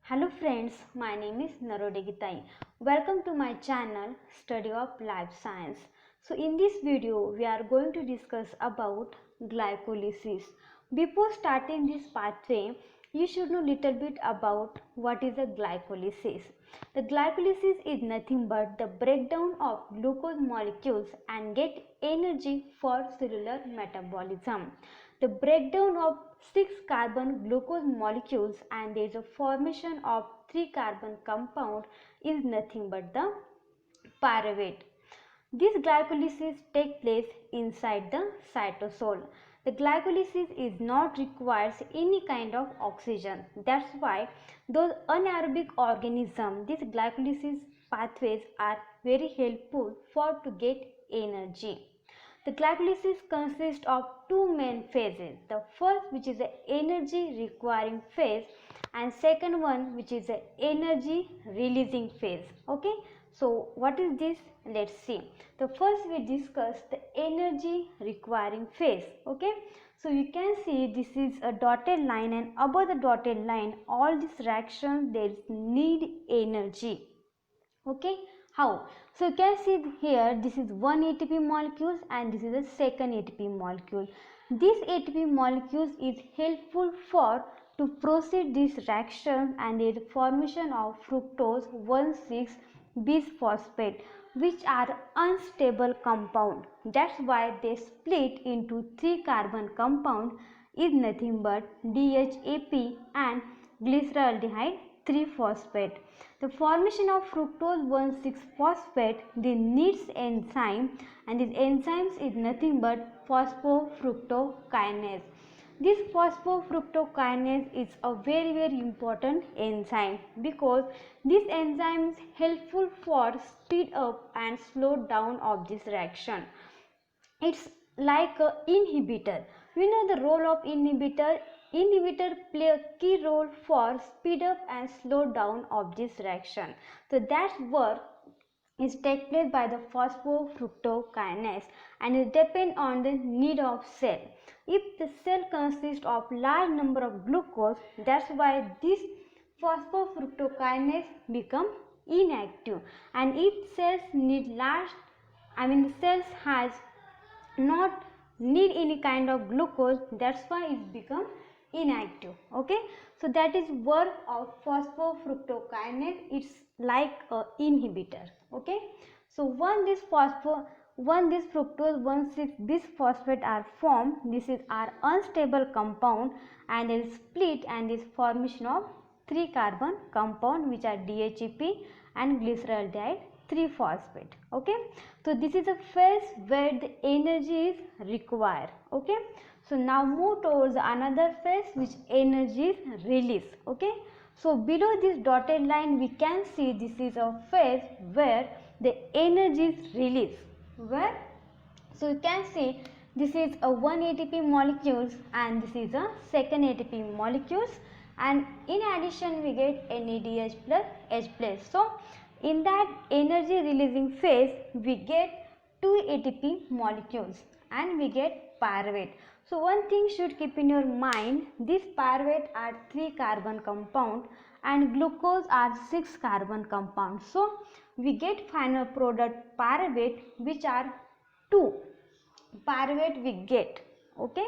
Hello friends, my name is Narode Gitai. Welcome to my channel Study of Life Science. So in this video we are going to discuss about glycolysis. Before starting this pathway, you should know little bit about what is a glycolysis. The glycolysis is nothing but the breakdown of glucose molecules and get energy for cellular metabolism. The breakdown of 6 carbon glucose molecules and there is a formation of 3 carbon compound is nothing but the pyruvate. This glycolysis take place inside the cytosol. The glycolysis is not requires any kind of oxygen. That's why those anaerobic organisms, these glycolysis pathways are very helpful for to get energy. The glycolysis consists of two main phases. The first, which is the energy requiring phase, and second one, which is the energy releasing phase. Okay, so what is this? Let's see. The first we discuss the energy requiring phase. Okay, so you can see this is a dotted line, and above the dotted line all these reactions there is need energy. Okay, how? So you can see here this is one ATP molecules and this is a second ATP molecule. This ATP molecules is helpful for to proceed this reaction and the formation of fructose 1,6 bisphosphate, which are unstable compound. That's why they split into 3 carbon compound is nothing but DHAP and glyceraldehyde 3-phosphate. The formation of fructose 1,6 phosphate they needs enzyme, and this enzymes is nothing but phosphofructokinase. This phosphofructokinase is a very important enzyme because this enzyme is helpful for speed up and slow down of this reaction. It's like a inhibitor. We know the role of inhibitor. Inhibitor play a key role for speed up and slow down of this reaction. So that's work is take place by the phosphofructokinase and it depend on the need of cell. If the cell consists of large number of glucose, that's why this phosphofructokinase become inactive. And if cells need large, the cells has not need any kind of glucose, that's why it become inactive. Okay, so that is work of phosphofructokinase. It's like a inhibitor. Okay, so when this fructose 1,6 bisphosphate are formed, this is our unstable compound and it is split and this formation of 3 carbon compound which are DHEP and glyceraldehyde 3-phosphate. Okay, so this is a phase where the energy is required. Okay, so now move towards another phase which energy is released. Okay, so below this dotted line we can see this is a phase where the energy is released. Where? So you can see this is a 1 ATP molecules and this is a second ATP molecules, and in addition we get NADH plus H plus. So in that energy releasing phase we get 2 ATP molecules and we get pyruvate. So one thing should keep in your mind, this pyruvate are 3 carbon compound and glucose are 6 carbon compound. So we get final product pyruvate which are 2 pyruvate we get. Okay,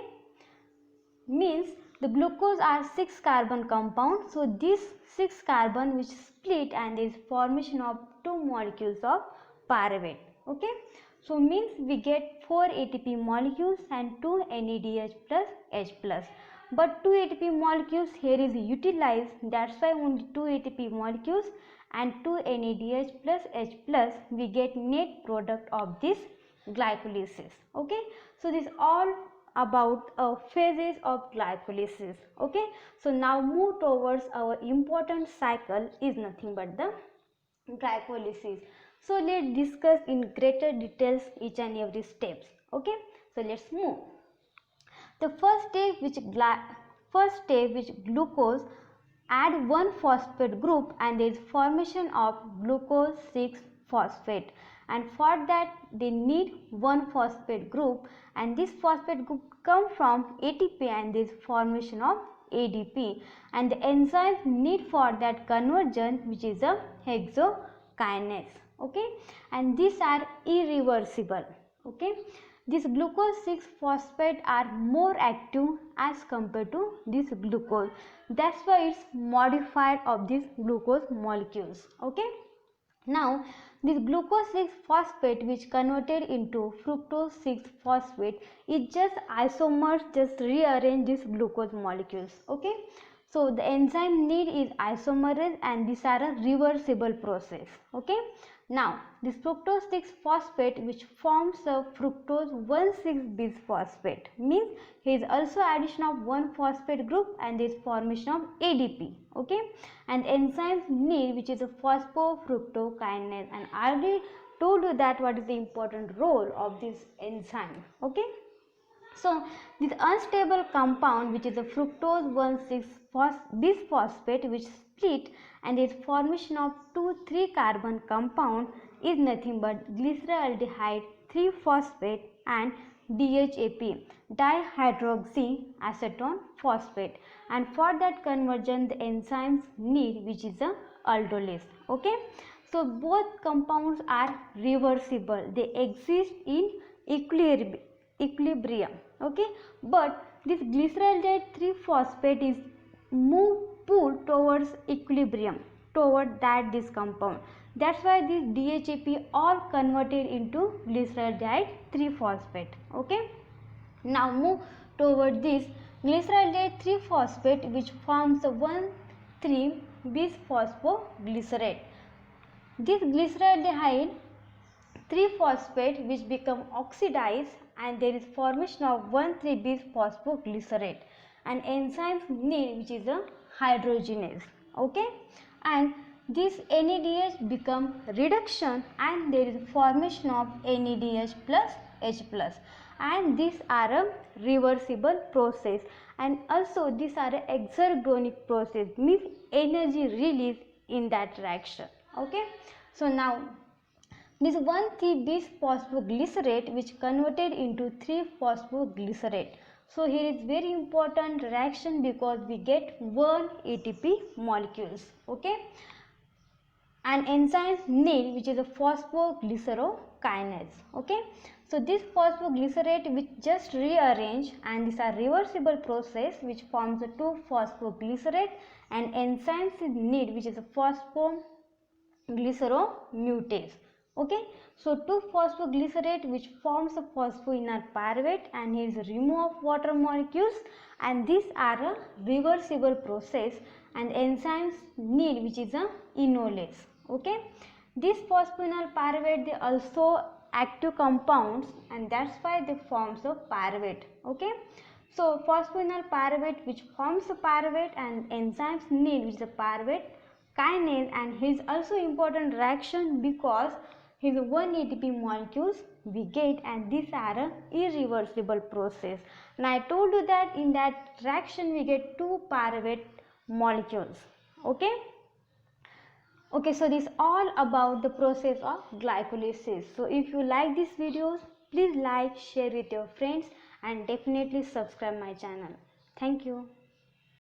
means the glucose are 6 carbon compound, so this 6 carbon which split and is formation of 2 molecules of pyruvate. Okay, so means we get 4 ATP molecules and 2 NADH plus H plus, but 2 ATP molecules here is utilized, that's why only 2 ATP molecules and 2 NADH plus H plus we get net product of this glycolysis. Okay, so this all about phases of glycolysis. Okay, so now move towards our important cycle is nothing but the glycolysis. So let's discuss in greater details each and every steps. Okay, so let's move. The first stage which glucose add one phosphate group and there is formation of glucose 6 phosphate, and for that they need one phosphate group and this phosphate group come from ATP and this formation of ADP, and the enzymes need for that conversion, which is a hexokinase. Okay, and these are irreversible. Okay, these glucose 6 phosphate are more active as compared to this glucose. That's why it's modified of these glucose molecules. Okay. Now, this glucose 6 phosphate which converted into fructose 6 phosphate is just isomers, just rearrange these glucose molecules. Okay. So, the enzyme need is isomerase, and these are a reversible process. Okay. Now, this fructose 6 phosphate which forms a fructose 1,6-bisphosphate means here is also addition of one phosphate group and this formation of ADP. Okay, and enzymes need, which is a phosphofructokinase, and I already told you that what is the important role of this enzyme. Okay. So, this unstable compound, which is a fructose 1,6-bisphosphate, which split and its formation of 2,3 carbon compound is nothing but glyceraldehyde 3-phosphate and DHAP, dihydroxyacetone phosphate, and for that conversion the enzymes need, which is a aldolase. Okay, so both compounds are reversible, they exist in equilibrium. Okay, but this glyceraldehyde 3-phosphate is pulled towards equilibrium, toward that this compound. That's why this DHAP all converted into glyceraldehyde 3-phosphate. Okay, now move toward this glyceraldehyde 3-phosphate which forms a 1,3-bisphosphoglycerate. This glyceraldehyde 3-phosphate which become oxidized and there is formation of 1,3-bisphosphoglycerate, and enzymes need, which is a hydrogenase. Okay, and this NADH become reduction and there is formation of NADH plus H plus, and these are a reversible process, and also these are a exergonic process, means energy release in that reaction. Okay, so now this 1,3-bisphosphoglycerate which converted into 3-phosphoglycerate. So here is very important reaction because we get one ATP molecules. Okay, and enzymes need, which is a phosphoglycerokinase. Okay, so this phosphoglycerate which just rearrange, and these are reversible process which forms a 2-phosphoglycerate, and enzymes need, which is a phosphoglyceromutase. Okay, so 2-phosphoglycerate which forms a phosphoenol pyruvate, and here is a remove of water molecules, and these are a reversible process, and enzymes need, which is a enolase. Okay, this phosphoenol pyruvate they also active compounds, and that's why they forms a pyruvate. Okay, so phosphoenol pyruvate which forms a pyruvate, and enzymes need, which is a pyruvate kinase, and here is also important reaction because here is one ATP molecules we get, and these are a irreversible process, and I told you that in that reaction we get 2 pyruvate molecules. Okay. Okay, so this is all about the process of glycolysis. So if you like these videos, please like, share with your friends, and definitely subscribe my channel. Thank you.